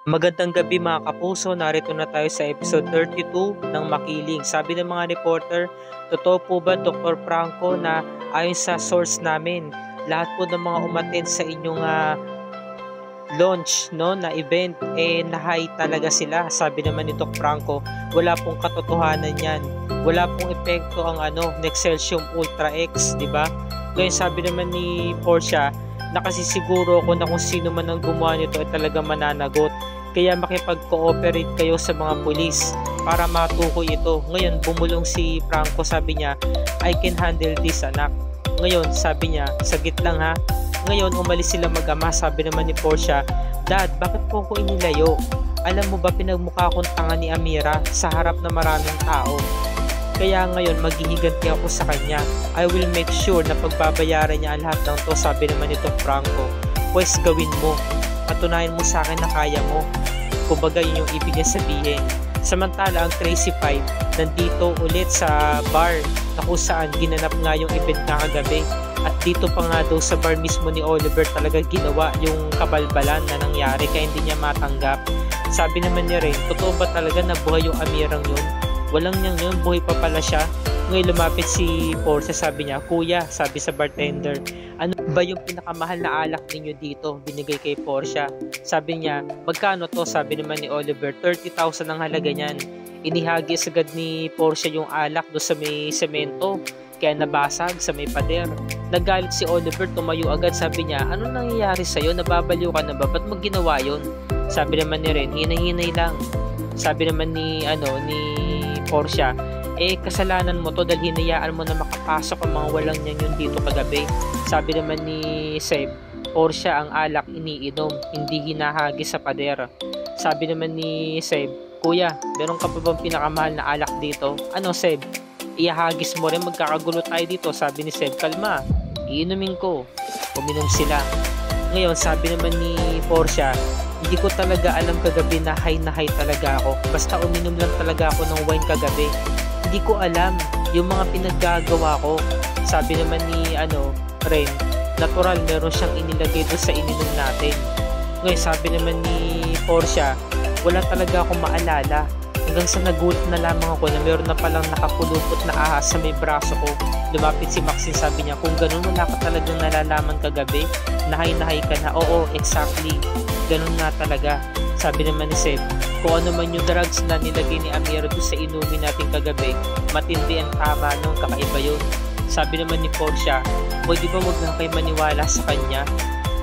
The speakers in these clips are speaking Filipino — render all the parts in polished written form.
Magandang gabi mga kapuso, narito na tayo sa episode 32 ng Makiling. Sabi ng mga reporter, totoo po ba Dr. Franco na ayon sa source namin, lahat po ng mga umattend sa inyong launch na event, nahay talaga sila. Sabi naman ni Dr. Franco, wala pong katotohanan yan. Wala pong epekto ang Nexium Ultra X, di ba? Ngayon sabi naman ni Portia, nakasisiguro ako na kung sino man ang gumawa nito ay talagang mananagot. Kaya makipag-cooperate kayo sa mga pulis para matukoy ito. Ngayon, bumulong si Franco, sabi niya, I can handle this, anak. Ngayon, sabi niya, sagit lang ha. Ngayon, umalis sila mag-ama. Sabi naman ni Portia, Dad, bakit po ko inilayo? Alam mo ba pinagmukha akong tanga ni Amira sa harap na maraming tao? Kaya ngayon, maghihiganti ako sa kanya. I will make sure na pagbabayaran niya ang lahat ng to, sabi naman nito Franco. Pwes gawin mo. Patunayan mo sa akin na kaya mo. Kumbaga yun yung ibig niya sabihin. Samantala ang Crazy Five nandito ulit sa bar na kung saan ginanap nga yung event na kagabi. At dito pa nga daw sa bar mismo ni Oliver talaga ginawa yung kabalbalan na nangyari kaya hindi niya matanggap. Sabi naman niya rin, totoo ba talaga na buhay yung Amirang yun? Walang niyang yun, buhay pa pala siya. Ngayon lumapit si Portia, sabi niya, Kuya, sabi sa bartender, ano ba yung pinakamahal na alak ninyo dito? Binigay kay Portia. Sabi niya, magkano to? Sabi naman ni Oliver, 30,000 ang halaga niyan. Inihagis agad ni Portia yung alak do sa may semento, kaya nabasag sa may pader. Nagalit si Oliver, tumayo agad, sabi niya, ano nangyayari sa'yo? Nababaliw ka na ba? Ba't mo ginawa yun? Sabi naman ni Ren, hinay-hinay lang. Sabi naman ni Portia, kasalanan mo to dahil hinayaan mo na makapasok ang mga walang niyan yun dito kagabi. Sabi naman ni Seb, Portia ang alak iniinom, hindi hinahagis sa pader. Sabi naman ni Seb, Kuya, meron ka pa bang pinakamahal na alak dito? Ano Seb? Ihahagis mo rin, magkakagulo tayo dito. Sabi ni Seb, kalma, iinumin ko. Uminom sila. Ngayon, sabi naman ni Portia, hindi ko talaga alam kagabi na high talaga ako. Basta uminom lang talaga ako ng wine kagabi. Hindi ko alam yung mga pinaggagawa ko. Sabi naman ni Ren, natural meron siyang inilagay doon sa ininom natin. Ngayon sabi naman ni Portia, wala talaga akong maalala. Hanggang sa nagulat na lamang ako na meron na palang nakapulupot na ahas sa may braso ko. Lumapit si Maxine, sabi niya, kung ganun wala ka talagang nalalaman kagabi, nahay ka na. Oo, exactly. Ganun nga talaga. Sabi naman ni Seb, kung ano man yung drugs na nilagay ni Amira doon sa inumin natin kagabi, matindi ang tama nung kakaiba yun. Sabi naman ni Portia, pwede ba wag na kayo maniwala sa kanya?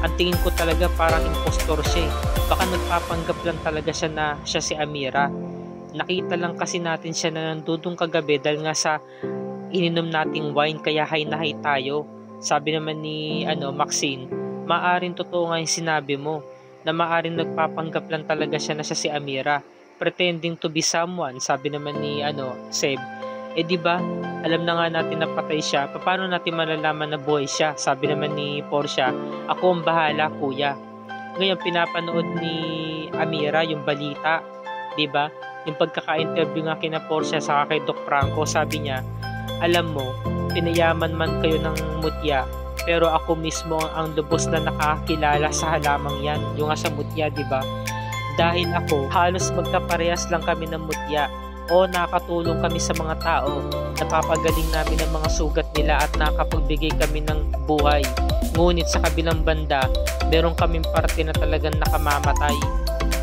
Ang tingin ko talaga parang impostor siya. Baka nagpapanggap lang talaga siya na siya si Amira. Nakita lang kasi natin siya na nandudong kagabi dahil nga sa ininom nating wine kaya high na high tayo. Sabi naman ni Maxine, maaring totoo nga yung sinabi mo na maaring nagpapanggap lang talaga siya na siya si Amira, pretending to be someone. Sabi naman ni Seb, di ba alam na nga natin na patay siya, paano natin malalaman na buhay siya? Sabi naman ni Portia, ako ang bahala kuya. Ngayon pinapanood ni Amira yung balita, di ba? Yung pagkaka-interview nga kina Portia sa kay Doc Franco, sabi niya, alam mo, pinayaman man kayo ng mutya, pero ako mismo ang lubos na nakakilala sa halamang yan, yung sa mutya, di ba? Dahil ako, halos magkaparehas lang kami ng mutya, o nakatulong kami sa mga tao, napapagaling namin ang mga sugat nila at nakapagbigay kami ng buhay. Ngunit sa kabilang banda, meron kaming parte na talagang nakamamatay.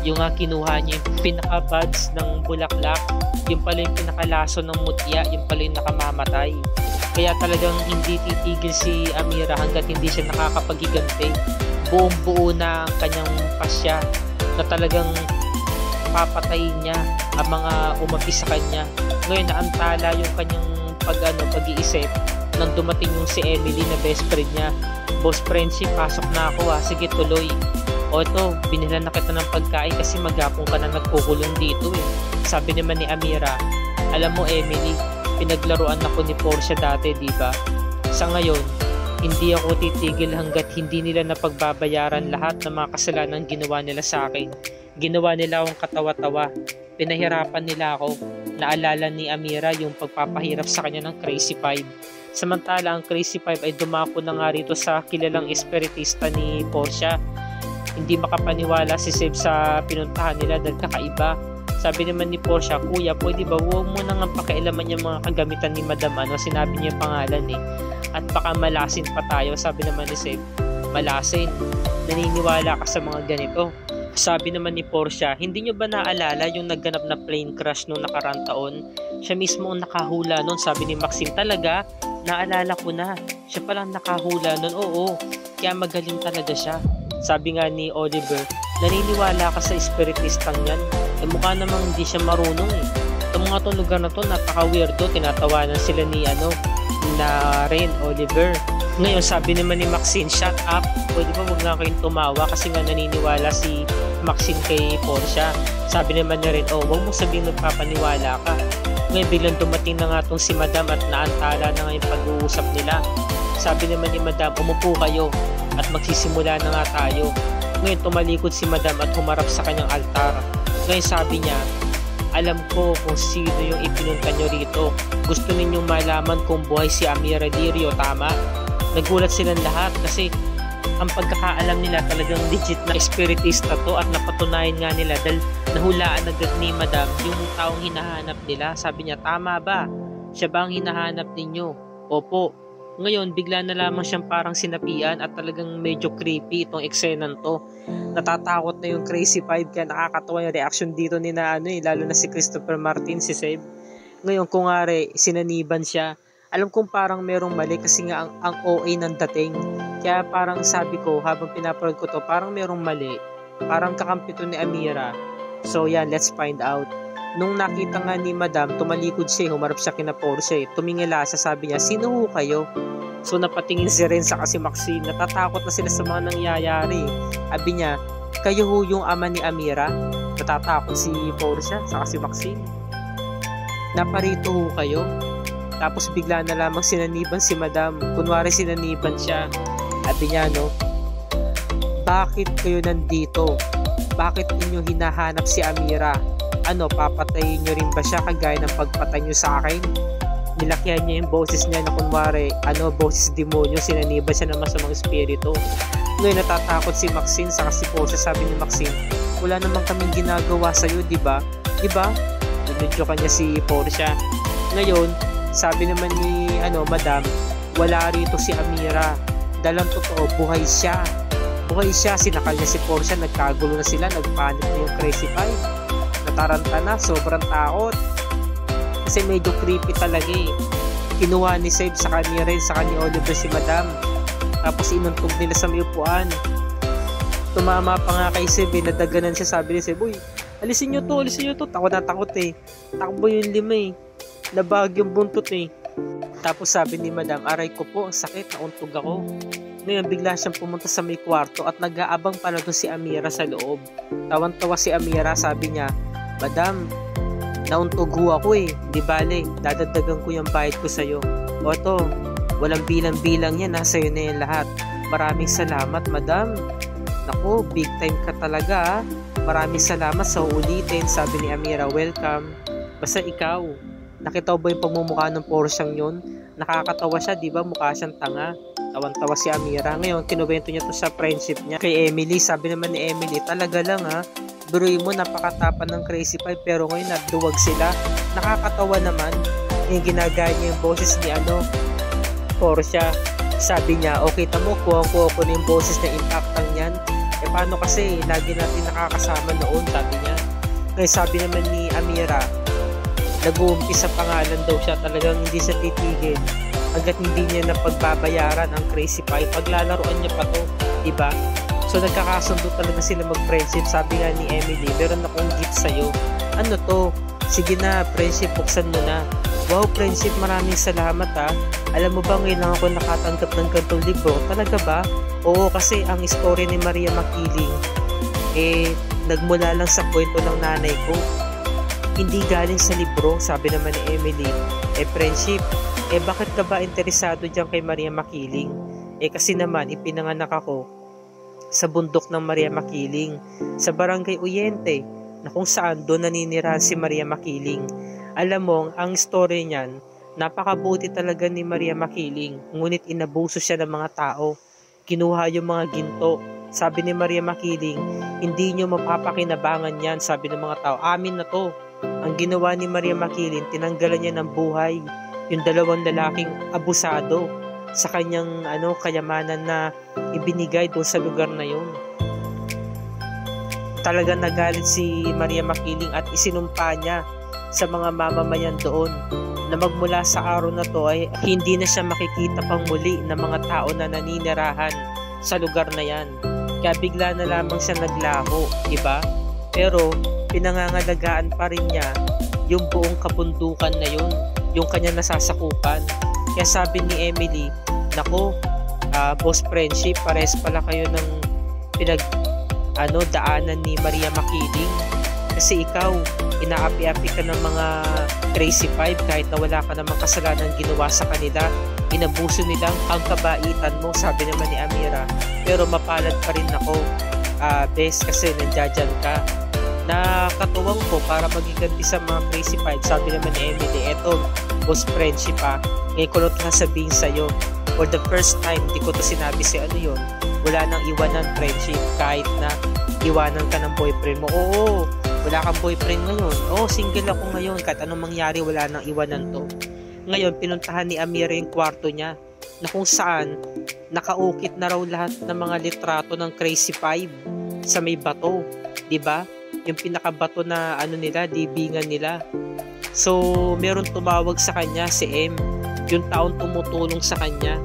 Yung kinuha niya yung pinaka-buds ng bulaklak, yung pala yung pinakalaso ng mutya, yung pala yung nakamamatay. Kaya talagang hindi titigil si Amira hanggat hindi siya nakakapaghiganti. Buong buo na ang kanyang pasya na talagang papatayin niya ang mga umapi sa kanya. Ngayon naantala yung kanyang pag-iisip nang dumating yung si Emily na best friend niya. Boss friendship, pasok na ako sige tuloy. O ito, binilan na kita ng pagkain kasi maghapon ka na nagkukulong dito eh. Sabi naman ni Amira, alam mo Emily, pinaglaruan ako ni Portia dati, di ba? Sa ngayon, hindi ako titigil hanggat hindi nila napagbabayaran lahat ng mga kasalanan ginawa nila sa akin. Ginawa nila akong katawa-tawa. Pinahirapan nila ako. Naalala ni Amira yung pagpapahirap sa kanya ng Crazy Five. Samantala ang Crazy Five ay dumako na nga rito sa kilalang espiritista ni Portia. Hindi makapaniwala si Seb sa pinuntahan nila dahil kakaiba. Sabi naman ni Portia, kuya, pwede ba huwag mo nang pakialaman yung mga kagamitan ni Madam sinabi niya yung pangalan at baka malasin pa tayo. Sabi naman ni Seb, malasin, naniniwala ka sa mga ganito? Sabi naman ni Portia, hindi nyo ba naalala yung nagganap na plane crash noong nakarang taon? Siya mismo ang nakahula noon. Sabi ni Maxine, talaga? Naalala ko na. Siya palang nakahula noon. Oo, kaya magaling talaga siya. Sabi nga ni Oliver, naniniwala ka sa espiritistang yan? Mukha namang hindi siya marunong Itong mga lugar na to, napaka-weirdo. Tinatawanan sila ni na rin Oliver. Ngayon, sabi naman ni Maxine, shut up. Pwede ba huwag na kayong tumawa kasi nga naniniwala si Maxine kay Portia. Sabi naman niya rin, huwag mo sabihin magpapaniwala ka. Ngayon, biglang dumating na nga tong si Madam at naantala na nga yung pag-uusap nila. Sabi naman ni Madam, umupo kayo at magsisimula na nga tayo. Ngayon, tumalikod si Madam at humarap sa kanyang altar. Ngayon, sabi niya, alam ko kung sino yung ipinunta nyo rito. Gusto ninyong malaman kung buhay si Amira Lirio, tama? Nagulat silang lahat kasi ang pagkakaalam nila talagang legit na espiritista to at napatunayan nga nila dahil nahulaan agad ni Madam yung taong hinahanap nila. Sabi niya, tama ba? Siya ba ang hinahanap ninyo? Opo. Ngayon, bigla na lamang siyang parang sinapian at talagang medyo creepy itong eksenan to. Natatakot na yung Crazy Five kaya nakakatawa yung reaction dito ni lalo na si Christopher Martin, si Seb. Ngayon, kung sinaniban siya, alam kong parang merong mali kasi nga ang OA ng dating. Kaya parang sabi ko, habang pinapanood ko to, parang merong mali. Parang kakampi to ni Amira. So yan, let's find out. Nung nakita nga ni Madam, tumalikod siya, humarap siya kina Portia. Tumingala siya, sabi niya, sino ho kayo? So napatingin si Renza kasi Maxine, natatakot na sila sa mga nangyayari. Sabi niya, kayo ho yung ama ni Amira? Natatakot si Portia saka si Maxine. Naparito ho kayo? Tapos bigla na lamang sinaniban si Madam. Kunwari sinaniban siya. Sabi niya, bakit kayo nandito? Bakit inyo hinahanap si Amira? Papatayin nyo rin ba siya kagaya ng pagpatay nyo sa akin? Nilakyan niya yung boses niya na kunwari, boses demonyo, sinaniban siya ng masamang espiritu. Ngayon natatakot si Maxine saka si Portia. Sabi ni Maxine, wala naman kaming ginagawa sa'yo, diba? Diba? Nunudyo kanya si Portia. Ngayon, sabi naman ni Madam, wala rito si Amira. Dalang totoo, buhay siya. Buhay siya, sinakal niya si Portia, nagkagulo na sila, nagpanik na yung Crazy Five. Nataranta na, sobrang takot. Kasi medyo creepy talaga Kinuha ni Seb sa kanya rin, sa kanya Oliver si Madam. Tapos inuntog nila sa may upuan. Tumama pa nga kay Seb, nadaganan siya, sabi ni Seb, uy, alisin nyo to. Takot na takot Takbo yung lima Nabag yung buntot Tapos sabi ni Madam, aray ko po, ang sakit, nauntog ako. Ngayon, bigla siyang pumunta sa may kwarto at nag-aabang pala doon si Amira sa loob. Tawan-tawa si Amira, sabi niya, Madam, nauntog ho ako Di bale, dadagdagan ko yung bayad ko sa'yo. O to, walang bilang-bilang yan, sa'yo na yan lahat. Maraming salamat, Madam. Naku, big time ka talaga Maraming salamat sa uulitin, sabi ni Amira, welcome. Basta ikaw, nakita mo ba yung pagmumukha ng Portiang yun? Nakakatawa siya, di ba? Mukha siyang tanga. Tawan-tawa si Amira. Ngayon, kinuwento niya to sa friendship niya kay Emily. Sabi naman ni Emily, talaga lang biruin mo, napakatapan ng Crazy Five pero ngayon nagduwag sila. Nakakatawa naman. Yung ginagaya niya yung boses ni Portia. Sabi niya, okay tamo, kuha-kuha ko na yung boses na impactang yan. Paano kasi, lagi natin nakakasama noon, sabi niya. Ngayon, sabi naman ni Amira, nag-uumpisa pangalan daw siya, talagang hindi siya titigil hanggat hindi niya na pagbabayaran ang Crazy Five. Paglalaroan niya pa to, diba? So nagkakasundo talaga sila mag-friendship. Sabi nga ni Emily, meron akong gift sa'yo. Ano to? Sige na, friendship, buksan mo na. Wow, friendship, maraming salamat Alam mo ba, ngayon lang ako nakatanggap ng gantong libro? Talaga ba? Oo, kasi ang story ni Maria Makiling, nagmula lang sa kwento ng nanay ko. Hindi galing sa libro, sabi naman ni Emily. Friendship, bakit ka ba interesado dyan kay Maria Makiling? Kasi naman, ipinanganak ako sa bundok ng Maria Makiling, sa Barangay Uyente, na kung saan doon naninirahan si Maria Makiling. Alam mo, ang story niyan, napakabuti talaga ni Maria Makiling, ngunit inabuso siya ng mga tao. Kinuha yung mga ginto Sabi ni Maria Makiling, hindi nyo mapapakinabangan yan. Sabi ng mga tao, amin na to. Ang ginawa ni Maria Makiling, tinanggalan niya ng buhay yung dalawang lalaking abusado sa kanyang kayamanan na ibinigay doon sa lugar na yun. Talagang nagalit si Maria Makiling at isinumpa niya sa mga mamamayan doon na magmula sa araw na to ay hindi na siya makikita pang muli ng mga tao na naninirahan sa lugar na yan. Kaya bigla na lamang siya naglaho, diba? Pero pinangangalagaan pa rin niya yung buong kabundukan na yun, yung kanya nasasakupan. Kaya sabi ni Emily, nako, boss friendship, pares pala kayo ng daanan ni Maria Makiling. Kasi ikaw, inaapi-api ka ng mga Crazy Five kahit na wala ka namang kasalanan ginawa sa kanila. Inabuso nilang ang kabaitan mo, sabi naman ni Amira. Pero mapalad pa rin ako, bes, kasi nandiyan ka. Nakatuwang ko para magiganti sa mga Crazy Five, sabi naman ni Emily. Eto, boss friendship ngayon ko lang sasabihin sa'yo. For the first time, di ko to sinabi si yun. Wala nang iwanan friendship kahit na iwanan ka ng boyfriend mo. Oo, wala kang boyfriend ngayon. Oo, single ako ngayon. Kahit anong mangyari, wala nang iwanan to. Ngayon, pinuntahan ni Amira yung kwarto niya na kung saan nakaukit na raw lahat ng mga litrato ng Crazy Five sa may bato. Diba? Yung pinakabato na nila, dibingan nila. So, meron tumawag sa kanya si M. Yung taong tumutulong sa kanya.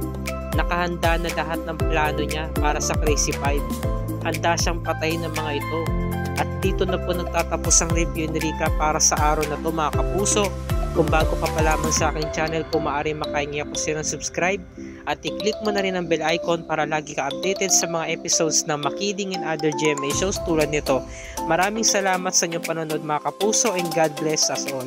Nakahanda na lahat ng plano niya para sa Crazy Five. Handa siyang patayin ng mga ito. At dito na po nagtatapos ang review ni Rika para sa araw na to, mga kapuso. Kung bago ka pa lamang sa aking channel, kung maaari makahingi ako sa'yo ng subscribe at i-click mo na rin ang bell icon para lagi ka updated sa mga episodes ng Makiling and other GMA shows tulad nito. Maraming salamat sa inyong panonood, mga kapuso, and God bless us all.